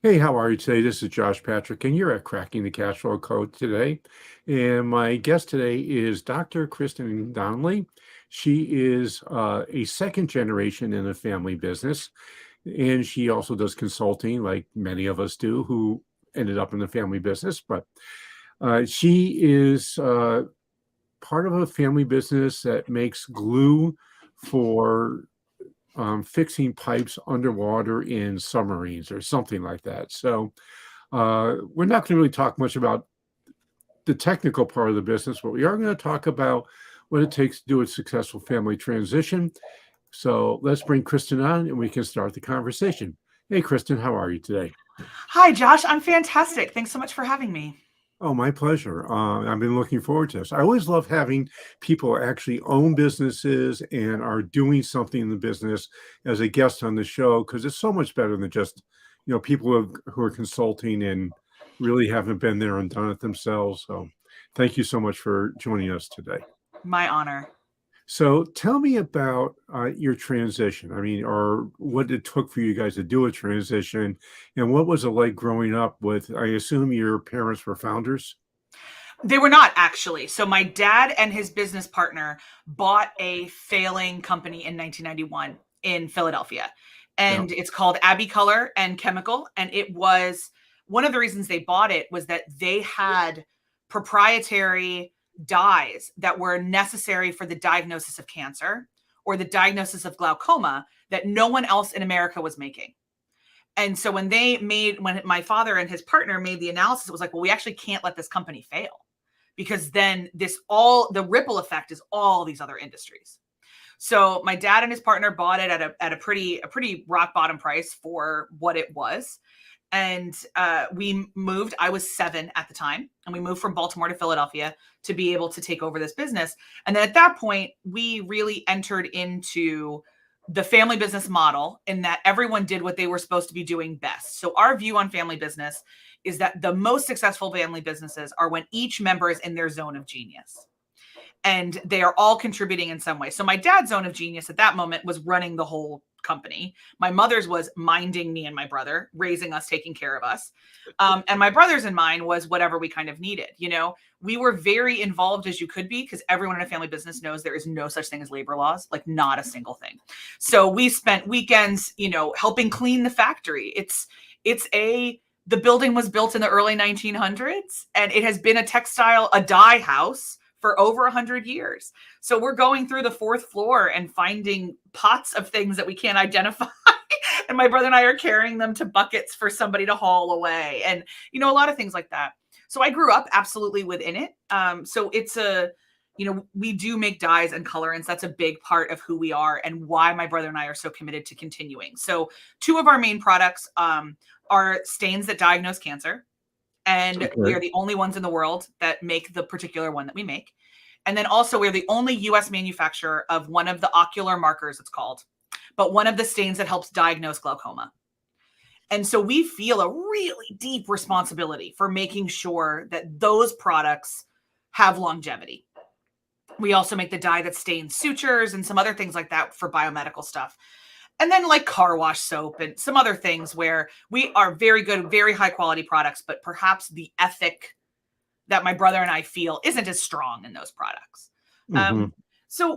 Hey, how are you today? This is Josh Patrick, and you're at Cracking the Cash Flow Code today. And my guest today is Dr. Kristen Donnelly. She is a second generation in the family business, and she also does consulting, like many of us do, who ended up in the family business. But she is part of a family business that makes glue for fixing pipes underwater in submarines or something like that. So we're not going to really talk much about the technical part of the business, but we are going to talk about what it takes to do a successful family transition. So let's bring Kristen on and we can start the conversation. Hey, Kristen, how are you today? Hi, Josh. I'm fantastic. Thanks so much for having me. Oh, my pleasure. I've been looking forward to this. I always love having people actually own businesses and are doing something in the business as a guest on the show because it's so much better than just, people who are consulting and really haven't been there and done it themselves. So thank you so much for joining us today. My honor. So tell me about your transition. I mean, or what it took for you guys to do a transition, and what was it like growing up with, I assume your parents were founders? They were not actually. So, my dad and his business partner bought a failing company in 1991 in Philadelphia. Yeah. And it's called Abbey Color and Chemical. And it was one of the reasons they bought it was that they had proprietary dyes that were necessary for the diagnosis of cancer or the diagnosis of glaucoma that no one else in America was making. And so when my father and his partner made the analysis, it was like, well, we actually can't let this company fail because then the ripple effect is all these other industries. So my dad and his partner bought it at a pretty rock bottom price for what it was. And we moved. I was 7 at the time, and we moved from Baltimore to Philadelphia to be able to take over this business. And then at that point, we really entered into the family business model in that everyone did what they were supposed to be doing best. So our view on family business is that the most successful family businesses are when each member is in their zone of genius and they are all contributing in some way. So my dad's zone of genius at that moment was running the whole company. My mother's was minding me and my brother, raising us, taking care of us. And my brother's and mine was whatever we kind of needed. We were very involved as you could be because everyone in a family business knows there is no such thing as labor laws, like not a single thing. So we spent weekends, helping clean the factory. The building was built in the early 1900s and it has been a dye house for over 100 years. So we're going through the 4th floor and finding pots of things that we can't identify. And my brother and I are carrying them to buckets for somebody to haul away. And, a lot of things like that. So I grew up absolutely within it. So we do make dyes and colorants. That's a big part of who we are and why my brother and I are so committed to continuing. So 2 of our main products are stains that diagnose cancer. And we Okay. are the only ones in the world that make the particular one that we make. And then also we're the only US manufacturer of one of the ocular markers, it's called, but one of the stains that helps diagnose glaucoma. And so we feel a really deep responsibility for making sure that those products have longevity. We also make the dye that stains sutures and some other things like that for biomedical stuff. And then like car wash soap and some other things where we are very good, very high quality products, but perhaps the ethic that my brother and I feel isn't as strong in those products. Hmm. Um,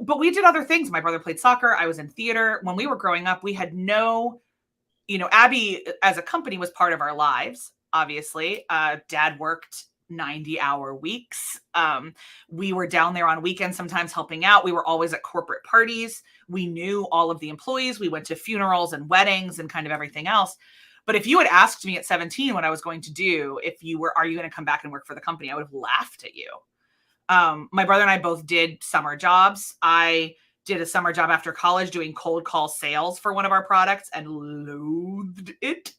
but we did other things. My brother played soccer. I was in theater. When we were growing up, we had Abby as a company was part of our lives, obviously. Dad worked 90-hour weeks. We were down there on weekends, sometimes helping out. We were always at corporate parties. We knew all of the employees. We went to funerals and weddings and kind of everything else. But if you had asked me at 17 what I was going to do, are you going to come back and work for the company? I would have laughed at you. My brother and I both did summer jobs. I did a summer job after college doing cold call sales for one of our products and loathed it.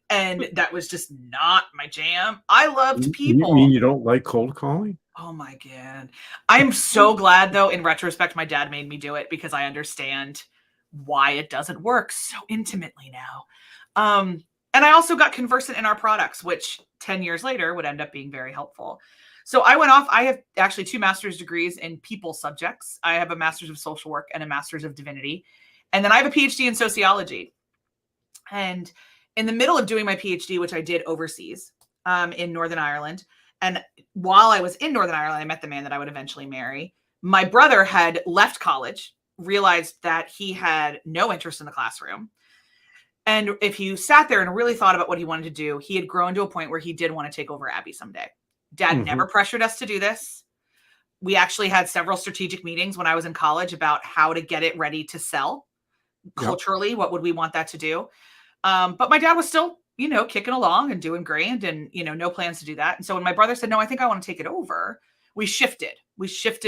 And that was just not my jam. I loved You mean people. you don't like cold calling? Oh my God. I'm so glad though, in retrospect, my dad made me do it because I understand why it doesn't work so intimately now. And I also got conversant in our products, which 10 years later would end up being very helpful. So I went off. I have actually 2 master's degrees in people subjects. I have a master's of social work and a master's of divinity. And then I have a PhD in sociology. And in the middle of doing my PhD, which I did overseas in Northern Ireland. And while I was in Northern Ireland, I met the man that I would eventually marry. My brother had left college, realized that he had no interest in the classroom. And if he sat there and really thought about what he wanted to do, he had grown to a point where he did want to take over Abby someday. Dad never pressured us to do this. We actually had several strategic meetings when I was in college about how to get it ready to sell. Culturally, what would we want that to do? But my dad was still, kicking along and doing great and, no plans to do that. And so when my brother said, no, I think I want to take it over, we shifted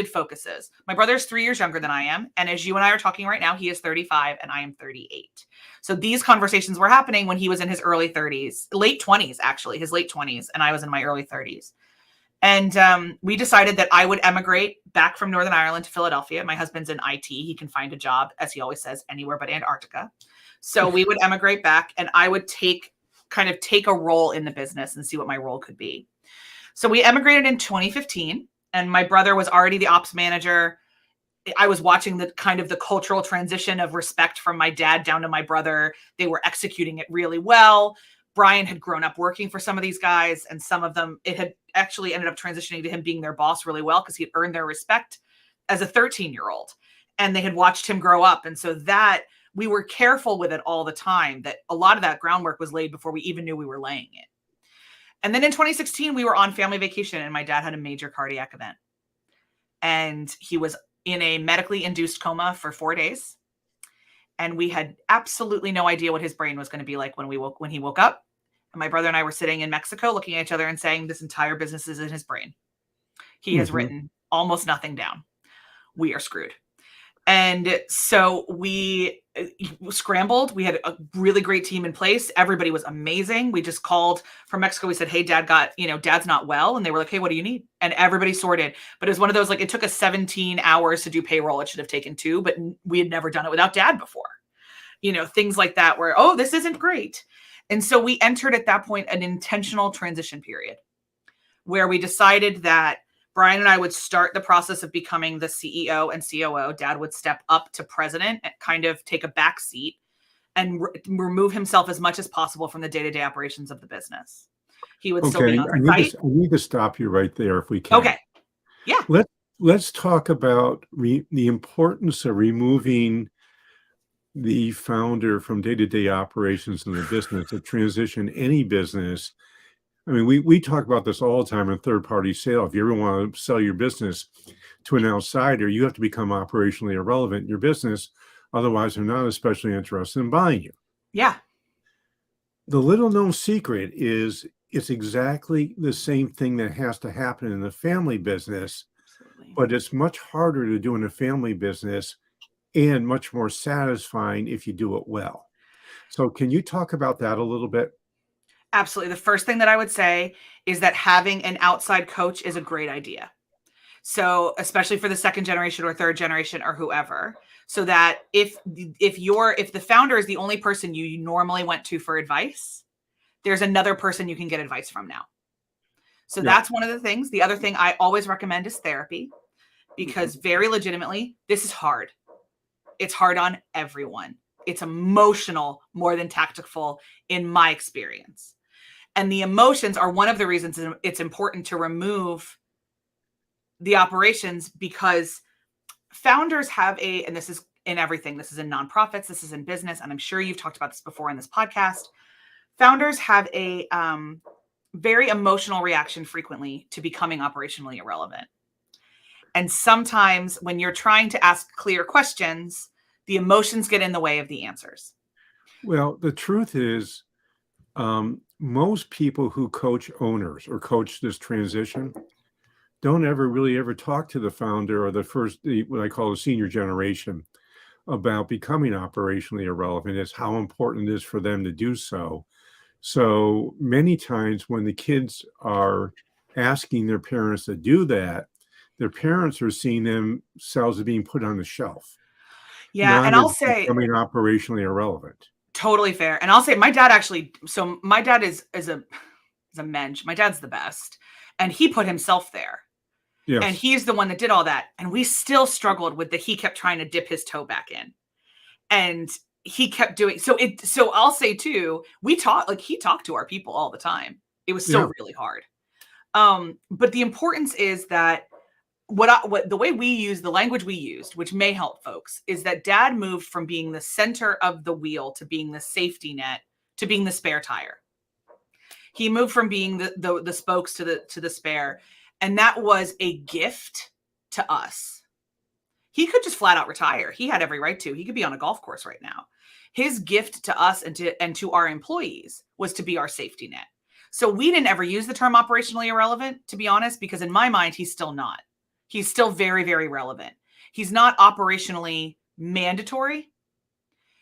focuses. My brother's 3 years younger than I am. And as you and I are talking right now, he is 35 and I am 38. So these conversations were happening when he was in his early 30s, late 20s, actually, his late 20s. And I was in my early 30s. And we decided that I would emigrate back from Northern Ireland to Philadelphia. My husband's in IT. He can find a job, as he always says, anywhere but Antarctica. So we would emigrate back and I would take a role in the business and see what my role could be. So we emigrated in 2015 and my brother was already the ops manager. I was watching the cultural transition of respect from my dad down to my brother. They were executing it really well. Brian had grown up working for some of these guys and some of them, it had actually ended up transitioning to him being their boss really well because he had earned their respect as a 13-year-old and they had watched him grow up. And so that we were careful with it all the time, that a lot of that groundwork was laid before we even knew we were laying it. And then in 2016, we were on family vacation and my dad had a major cardiac event and he was in a medically induced coma for 4 days. And we had absolutely no idea what his brain was going to be like when he woke up. And my brother and I were sitting in Mexico looking at each other and saying, this entire business is in his brain. He has written almost nothing down. We are screwed. And so we scrambled. We had a really great team in place. Everybody was amazing. We just called from Mexico. We said, hey, Dad's not well. And they were like, hey, what do you need? And everybody sorted. But it was one of those, it took us 17 hours to do payroll. It should have taken 2, but we had never done it without Dad before. Things like that where, oh, this isn't great. And so we entered at that point an intentional transition period where we decided that Brian and I would start the process of becoming the CEO and COO. Dad would step up to president and kind of take a back seat and remove himself as much as possible from the day-to-day operations of the business. He would still be on site. I need to stop you right there if we can. Okay. Yeah. Let's talk about the importance of removing the founder from day-to-day operations in the business, to transition any business. I mean, we talk about this all the time in third-party sale. If you ever want to sell your business to an outsider, you have to become operationally irrelevant in your business. Otherwise, they're not especially interested in buying you. Yeah. The little-known secret is it's exactly the same thing that has to happen in the family business, but it's much harder to do in a family business and much more satisfying if you do it well. So can you talk about that a little bit? Absolutely. The first thing that I would say is that having an outside coach is a great idea. So especially for the second generation or third generation or whoever, so that if the founder is the only person you normally went to for advice, there's another person you can get advice from now. So that's one of the things. The other thing I always recommend is therapy, because very legitimately, this is hard. It's hard on everyone. It's emotional more than tactful in my experience. And the emotions are one of the reasons it's important to remove the operations, because founders have and this is in everything. This is in nonprofits. This is in business. And I'm sure you've talked about this before in this podcast. Founders have a very emotional reaction frequently to becoming operationally irrelevant. And sometimes when you're trying to ask clear questions, the emotions get in the way of the answers. Well, the truth is, most people who coach owners or coach this transition don't ever talk to the founder or what I call the senior generation about becoming operationally irrelevant. Is how important it is for them to do so. So many times when the kids are asking their parents to do that, their parents are seeing themselves as being put on the shelf. Yeah, and I'll say becoming operationally irrelevant. Totally fair. And I'll say my dad is a mensch. My dad's the best. And he put himself there. Yes. And he's the one that did all that. And we still struggled with he kept trying to dip his toe back in. And he kept doing so I'll say too, he talked to our people all the time. It was Yeah. still really hard. But the importance is that what the way we use the language we used, which may help folks, is that dad moved from being the center of the wheel to being the safety net to being the spare tire. He moved from being the spokes to the spare, and that was a gift to us. He could just flat out retire. He had every right to. He could be on a golf course right now. His gift to us and to our employees was to be our safety net. So we didn't ever use the term operationally irrelevant, to be honest, because in my mind, he's still not. He's still very, very relevant. He's not operationally mandatory.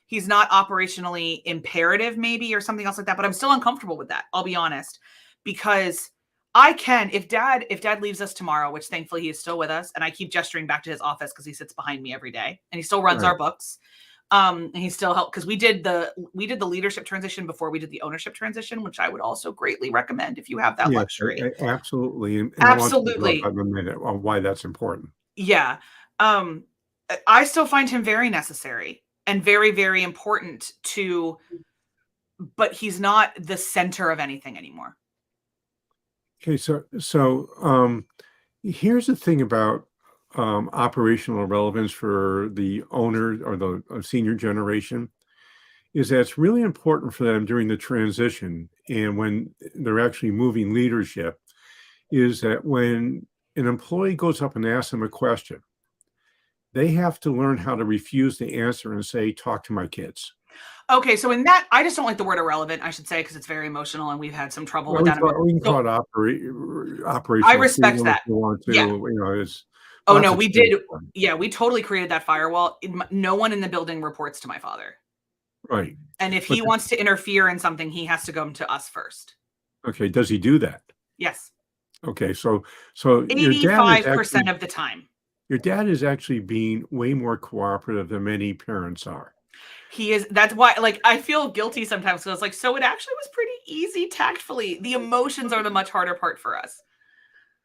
He's not operationally imperative, maybe, or something else like that. But I'm still uncomfortable with that. I'll be honest, because I can, if dad leaves us tomorrow, which thankfully he is still with us, and I keep gesturing back to his office because he sits behind me every day and he still runs Right. our books. And he still helped because we did the leadership transition before we did the ownership transition, which I would also greatly recommend if you have that Yes, luxury. absolutely. And I want to talk about Absolutely. that in a minute on why that's important. Yeah. Um, I still find him very necessary and very, very important but he's not the center of anything anymore. Okay, so here's the thing about operational relevance for the owner or the senior generation is that it's really important for them during the transition and when they're actually moving leadership is that when an employee goes up and asks them a question, they have to learn how to refuse the answer and say, talk to my kids. Okay, so in that, I just don't like the word irrelevant, I should say, because it's very emotional and we've had some trouble Well, with that. we can call So it I operational respect freedom if that. you want to. Yeah. It's Oh, lots no, of we terms did. for it. Yeah, we totally created that firewall. No one in the building reports to my father. Right. And if But he wants to interfere in something, he has to come to us first. okay, does he do that? Yes. Okay, so 85% of the time. your dad is actually being way more cooperative than many parents are. He is. That's why, like, I feel guilty sometimes because, like, so it actually was pretty easy tactfully. The emotions are the much harder part for us.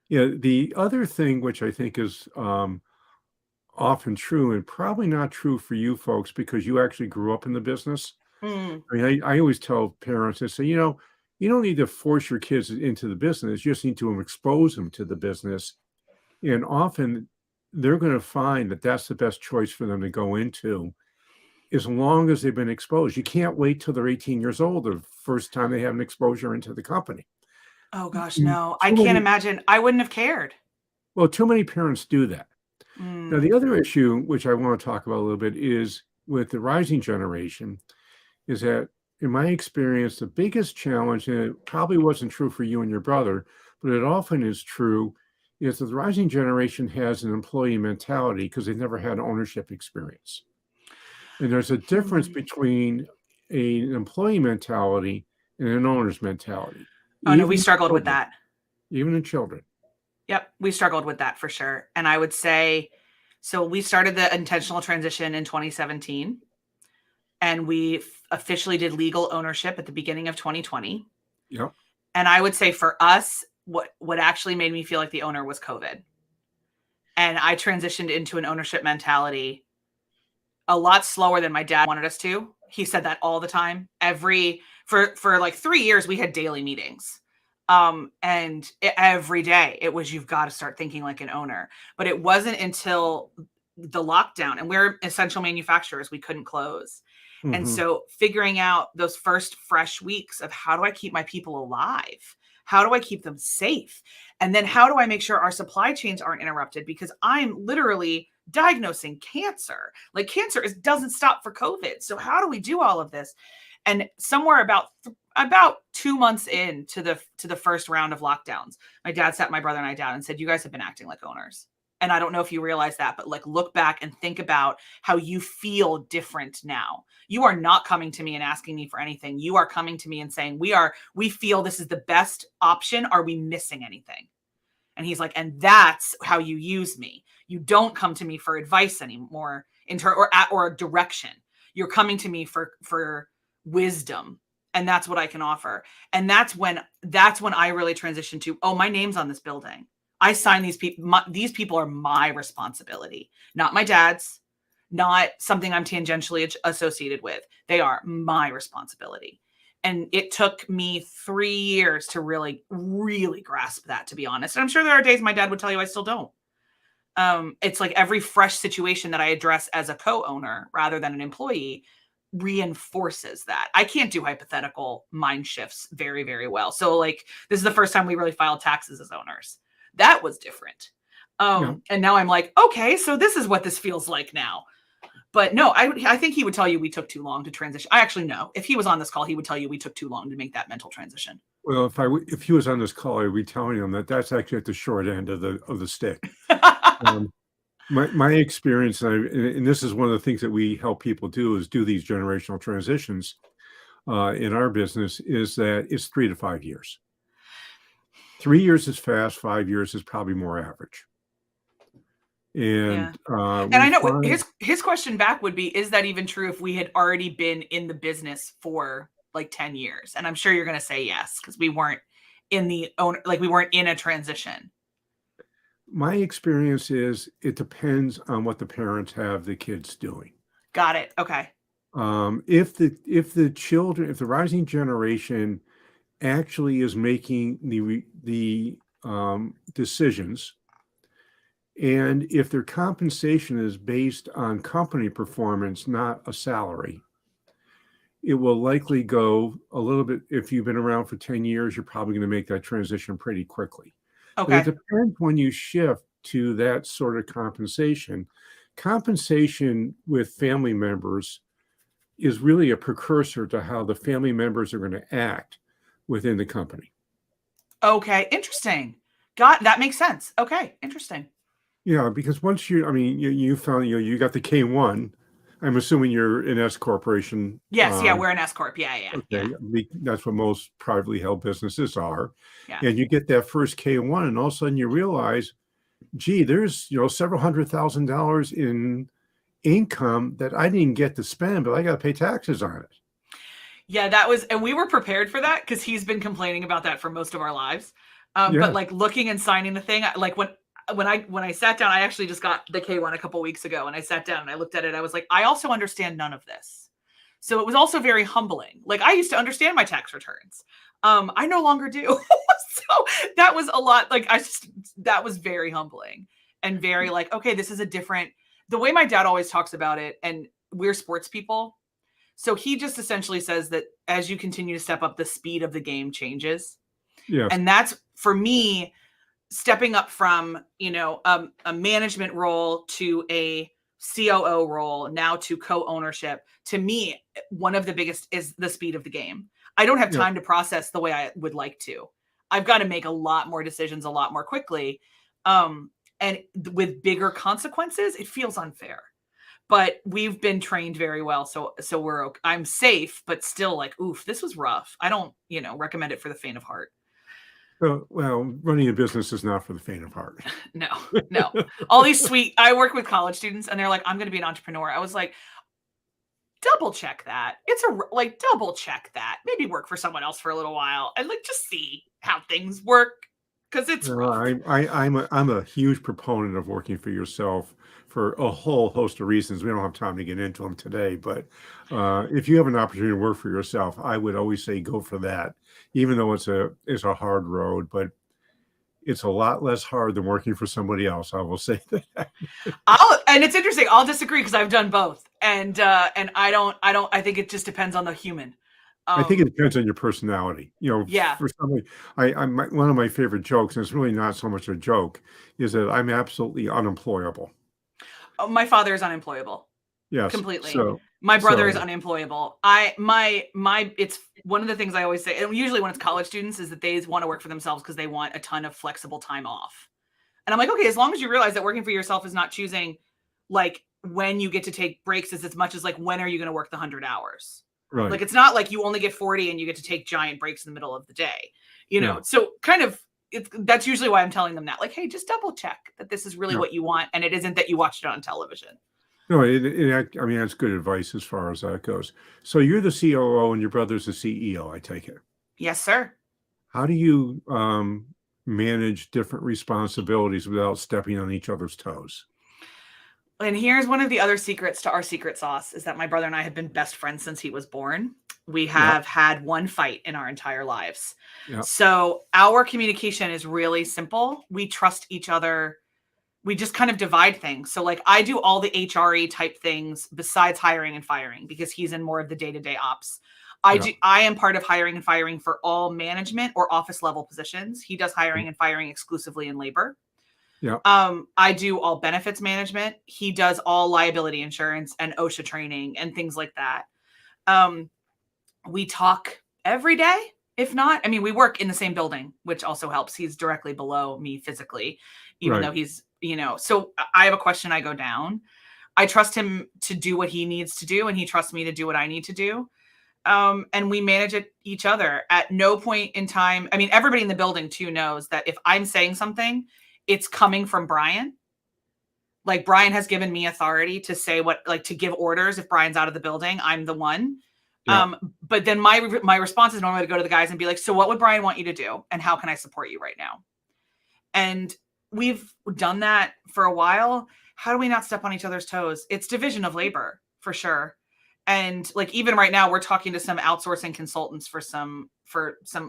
Yeah, the other thing which I think is often true and probably not true for you folks because you actually grew up in the business. Mm. I mean, I always tell parents, I say, you don't need to force your kids into the business. You just need to expose them to the business. And often they're going to find that that's the best choice for them to go into as long as they've been exposed. You can't wait till they're 18 years old, the first time they have an exposure into the company. Oh, gosh, Mm, no. I Too can't many, imagine. I wouldn't have cared. well, too many parents do that. Now, Mm. the other issue, which I want to talk about a little bit, is with the rising generation, is that in my experience, the biggest challenge, and it probably wasn't true for you and your brother, but it often is true, is that the rising generation has an employee mentality because they've never had ownership experience. And there's a difference Hmm. between an employee mentality and an owner's mentality, Oh, no, we even in struggled with children, that. even in children. Yep, we struggled with that for sure. And I would say, so we started the intentional transition in 2017, and we officially did legal ownership at the beginning of 2020. Yep. And I would say for us, what actually made me feel like the owner was COVID. And I transitioned into an ownership mentality a lot slower than my dad wanted us to. He said that all the time. For like 3 years, we had daily meetings. Every day it was, you've got to start thinking like an owner. But it wasn't until the lockdown, and we're essential manufacturers, we couldn't close. And Hmm. so figuring out those first fresh weeks of how do I keep my people alive? How do I keep them safe? And then how do I make sure our supply chains aren't interrupted? Because I'm literally diagnosing cancer. Like cancer doesn't stop for COVID. So how do we do all of this? And somewhere about 2 months in to the first round of lockdowns, my dad sat my brother and I down and said, "You guys have been acting like owners." And I don't know if you realize that, but like look back and think about how you feel different now. You are not coming to me and asking me for anything. You are coming to me and saying, we feel this is the best option. Are we missing anything? And he's like, and that's how you use me. You don't come to me for advice anymore or direction. You're coming to me for wisdom. And that's what I can offer. And that's when I really transitioned to, oh, my name's on this building. I sign these people. These people are my responsibility, not my dad's, not something I'm tangentially associated with. They are my responsibility. And it took me 3 years to really, really grasp that, to be honest. And I'm sure there are days my dad would tell you I still don't. It's like every fresh situation that I address as a co-owner rather than an employee reinforces that. I can't do hypothetical mind shifts very, very well. So like, this is the first time we really filed taxes as owners. That was different. Yeah. And now I'm like, okay, so this is what this feels like now. But no, I think he would tell you we took too long to transition. I actually know. If he was on this call, he would tell you we took too long to make that mental transition. Well, if he was on this call, I'd be telling him that that's actually at the short end of the stick. My experience, and this is one of the things that we help people do, is do these generational transitions in our business, is that it's 3 to 5 years. 3 years is fast. 5 years is probably more average. And and I know his question back would be, is that even true if we had already been in the business for like 10 years? And I'm sure you're going to say yes, because we weren't in we weren't in a transition. My experience is it depends on what the parents have the kids doing. Got it. Okay. If the rising generation actually is making the decisions, and if their compensation is based on company performance, not a salary, it will likely go a little bit. If you've been around for 10 years, you're probably going to make that transition pretty quickly. Okay. But it depends when you shift to that sort of compensation. Compensation with family members is really a precursor to how the family members are going to act within the company. Okay. Interesting. That makes sense. Okay. Interesting. Yeah, because once you found, you got the K1. I'm assuming you're an S corporation. Yes. Yeah. We're an S corp. Yeah. Okay. Yeah. That's what most privately held businesses are. Yeah. And you get that first K1, and all of a sudden you realize, gee, there's, several $100,000 in income that I didn't get to spend, but I got to pay taxes on it. Yeah, and we were prepared for that because he's been complaining about that for most of our lives. But like looking and signing the thing, like when I sat down, I actually just got the K1 a couple weeks ago, and I sat down and I looked at it. I was like, I also understand none of this. So it was also very humbling. Like, I used to understand my tax returns. I no longer do. So that was a lot. Like, that was very humbling and very like, okay, this is the way my dad always talks about it. And we're sports people. So he just essentially says that as you continue to step up, the speed of the game changes. Yeah. And that's, for me, stepping up from, a management role to a COO role, now to co-ownership. To me, one of the biggest is the speed of the game. I don't have time to process the way I would like to. I've got to make a lot more decisions a lot more quickly. And with bigger consequences, it feels unfair. But we've been trained very well. So we're okay. I'm safe, but still like, oof, this was rough. I don't, recommend it for the faint of heart. Well, running a business is not for the faint of heart. No. All these I work with college students and they're like, I'm going to be an entrepreneur. I was like, double check that. Double check that. Maybe work for someone else for a little while and just see how things work. Because it's rough. I'm a huge proponent of working for yourself for a whole host of reasons. We don't have time to get into them today, but if you have an opportunity to work for yourself, I would always say go for that, even though it's a hard road, but it's a lot less hard than working for somebody else. I will say that. And it's interesting. I'll disagree because I've done both, and I think it just depends on the human. I think it depends on your personality. Yeah. For somebody, one of my favorite jokes, and it's really not so much a joke, is that I'm absolutely unemployable. Oh, my father is unemployable. Yes. Completely. My brother is unemployable. It's one of the things I always say, and usually when it's college students, is that they want to work for themselves because they want a ton of flexible time off. And I'm like, okay, as long as you realize that working for yourself is not choosing like when you get to take breaks as much as like when are you going to work the 100 hours. Right. Like, it's not like you only get 40 and you get to take giant breaks in the middle of the day, So kind of that's usually why I'm telling them that, like, hey, just double check that this is really what you want. And it isn't that you watched it on television. No, that's good advice as far as that goes. So you're the COO and your brother's the CEO, I take it. Yes, sir. How do you manage different responsibilities without stepping on each other's toes? And here's one of the other secrets to our secret sauce is that my brother and I have been best friends since he was born. We Yeah, have had one fight in our entire lives. yeah, So our communication is really simple. We trust each other. We just kind of divide things. So like I do all the HRE type things besides hiring and firing because he's in more of the day-to-day ops. yeah, I am part of hiring and firing for all management or office level positions. He does hiring and firing exclusively in labor. yeah. I do all benefits management. He does all liability insurance and OSHA training and things like that. Um, we talk every day. If not, I mean, we work in the same building, which also helps. He's directly below me physically, even Right. though he's, so I have a question, I go down. I trust him to do what he needs to do, and he trusts me to do what I need to do. And we manage it each other at no point in time. I mean, everybody in the building too knows that if I'm saying something, it's coming from Brian. Like Brian has given me authority to say to give orders. If Brian's out of the building, I'm the one. Yeah. But then my response is normally to go to the guys and be like, so what would Brian want you to do? And how can I support you right now? And we've done that for a while. How do we not step on each other's toes? It's division of labor for sure. And like even right now, we're talking to some outsourcing consultants for some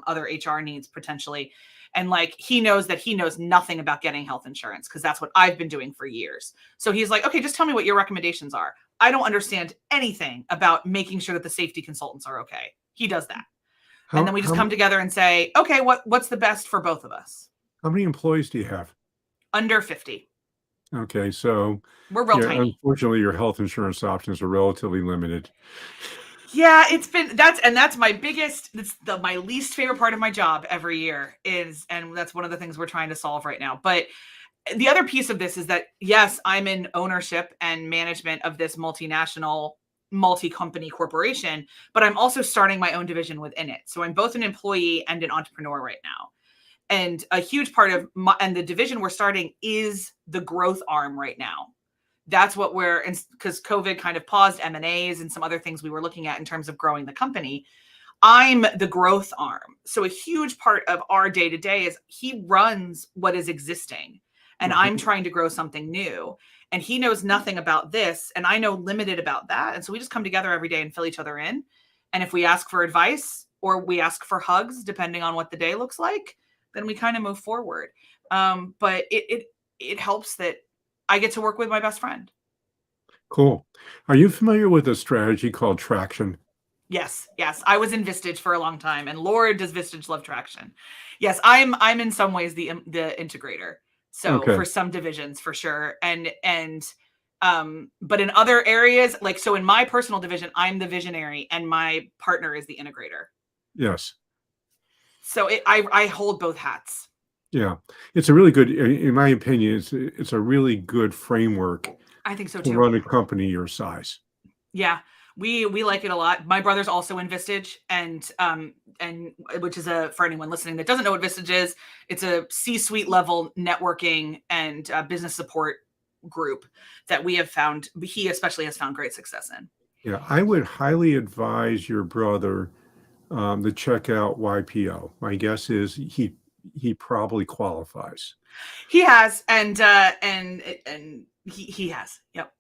other HR needs potentially. And like he knows that he knows nothing about getting health insurance because that's what I've been doing for years. So he's like, okay, just tell me what your recommendations are. I don't understand anything about making sure that the safety consultants are okay. He does that. And then How we just how come together and say, okay, what's the best for both of us? how many employees do you have? Under 50. Okay, so We're real yeah, tiny. unfortunately, your health insurance options are relatively limited. Yeah, that's my biggest, my least favorite part of my job every year is, and that's one of the things we're trying to solve right now. But the other piece of this is that, yes, I'm in ownership and management of this multinational, multi-company corporation, but I'm also starting my own division within it. So I'm both an employee and an entrepreneur right now. And a huge part of and the division we're starting is the growth arm right now. That's what because COVID kind of paused M&As and some other things we were looking at in terms of growing the company. I'm the growth arm. So a huge part of our day to day is he runs what is existing and I'm Mhm. trying to grow something new. And he knows nothing about this and I know limited about that. And so we just come together every day and fill each other in. And if we ask for advice or we ask for hugs, depending on what the day looks like, then we kind of move forward. But it helps that I get to work with my best friend. Cool. Are you familiar with a strategy called traction? Yes, yes. I was in Vistage for a long time, and Lord, does Vistage love traction. Yes, I'm in some ways the integrator. So Okay. for some divisions, for sure, but in other areas, like so in my personal division, I'm the visionary, and my partner is the integrator. Yes. So I hold both hats. Yeah. It's a really good, in my opinion, it's a really good framework I think so to too. run a company your size. Yeah, we like it a lot. My brother's also in Vistage, and which is for anyone listening that doesn't know what Vistage is, it's a C-suite level networking and business support group that we have found. He especially has found great success in. Yeah, I would highly advise your brother to check out YPO. My guess is he probably qualifies. He has, and he has. Yep.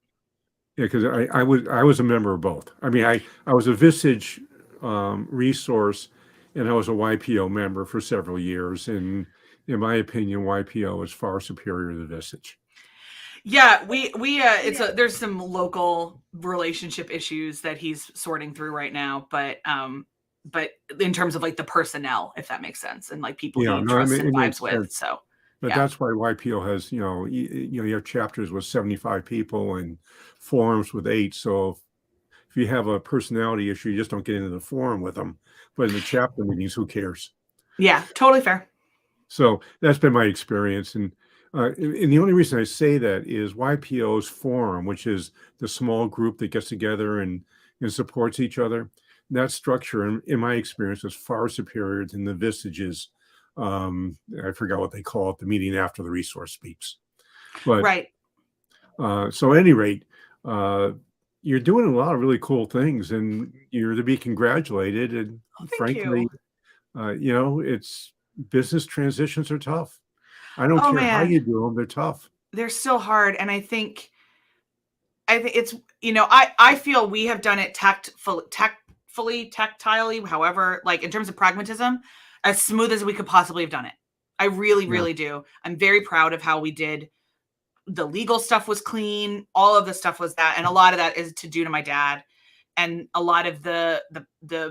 Yeah, because I was a member of both. I mean, I was a Visage resource, and I was a YPO member for several years. And in my opinion, YPO is far superior to Visage. Yeah, there's some local relationship issues that he's sorting through right now, but in terms of like the personnel, if that makes sense, and like people Yeah, he no, I trusts mean, and it vibes makes with. sense. So But yeah. that's why YPO has, you have chapters with 75 people and forums with 8. So if you have a personality issue, you just don't get into the forum with them. But in the chapter meetings, who cares? Yeah, totally fair. So that's been my experience. And the only reason I say that is YPO's forum, which is the small group that gets together and supports each other. That structure, in my experience, is far superior than the Vistages. I forgot what they call it, the meeting after the resource speaks. But Right. so at any rate, uh, you're doing a lot of really cool things, and you're to be congratulated. And Oh, thank frankly, you. it's business transitions are tough. I don't Oh care how man, you do them, they're tough. they're still hard, and I think I think it's, I feel we have done it tactilely, however, like in terms of pragmatism, as smooth as we could possibly have done it. I really, really do. I'm very proud of how we did. The legal stuff was clean. All of the stuff was that. And a lot of that is to do to my dad. And a lot of the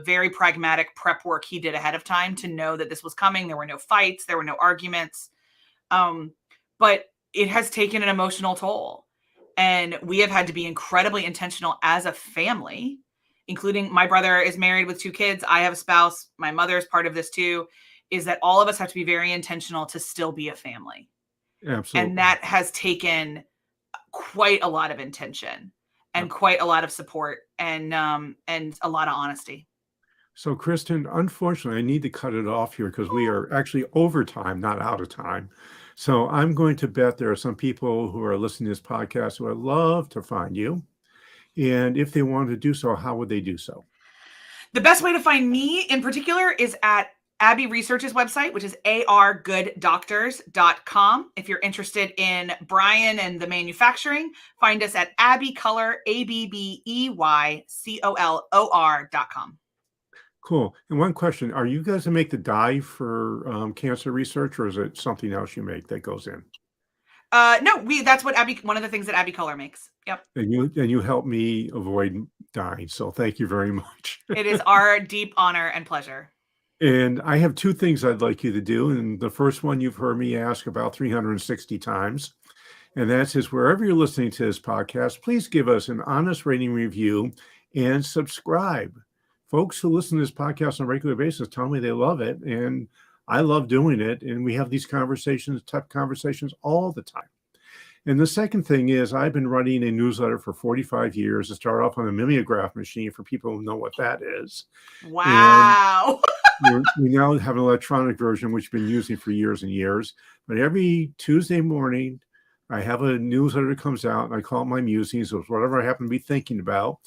very pragmatic prep work he did ahead of time to know that this was coming. There were no fights. There were no arguments. But it has taken an emotional toll. And we have had to be incredibly intentional as a family, including my brother is married with 2 kids. I have a spouse. My mother is part of this too, is that all of us have to be very intentional to still be a family. Absolutely. And that has taken quite a lot of intention and quite a lot of support and a lot of honesty. So, Kristen, unfortunately, I need to cut it off here because we are actually over time, not out of time. So I'm going to bet there are some people who are listening to this podcast who would love to find you. And if they wanted to do so, how would they do so? The best way to find me in particular is at Abby Research's website, which is argooddoctors.com. If you're interested in Brian and the manufacturing, find us at abbeycolor, ABBEYCOLOR.com. Cool. And one question, are you guys to make the dye for cancer research, or is it something else you make that goes in? No, that's what one of the things that Abbey Color makes. Yep. And you help me avoid dying. So thank you very much. It is our deep honor and pleasure. And I have 2 things I'd like you to do. And the first one you've heard me ask about 360 times. And that is, wherever you're listening to this podcast, please give us an honest rating, review, and subscribe. Folks who listen to this podcast on a regular basis tell me they love it. And I love doing it. And we have these tough conversations all the time. And the second thing is, I've been running a newsletter for 45 years. To start off on a mimeograph machine for people who know what that is. Wow. We now have an electronic version, which we've been using for years and years. But every Tuesday morning, I have a newsletter that comes out, and I call it my musings, or whatever I happen to be thinking about.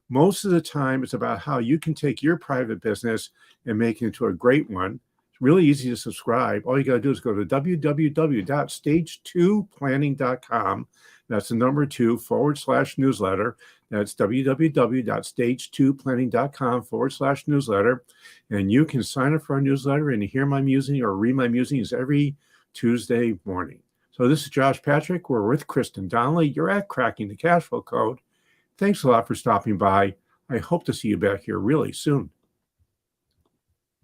Most of the time, it's about how you can take your private business and make it into a great one. It's really easy to subscribe. All you got to do is go to www.stage2planning.com. That's the number 2/newsletter. That's www.stage2planning.com/newsletter. And you can sign up for our newsletter and hear my musing or read my musings every Tuesday morning. So this is Josh Patrick. We're with Kristen Donnelly. You're at Cracking the Cashflow Code. Thanks a lot for stopping by. I hope to see you back here really soon.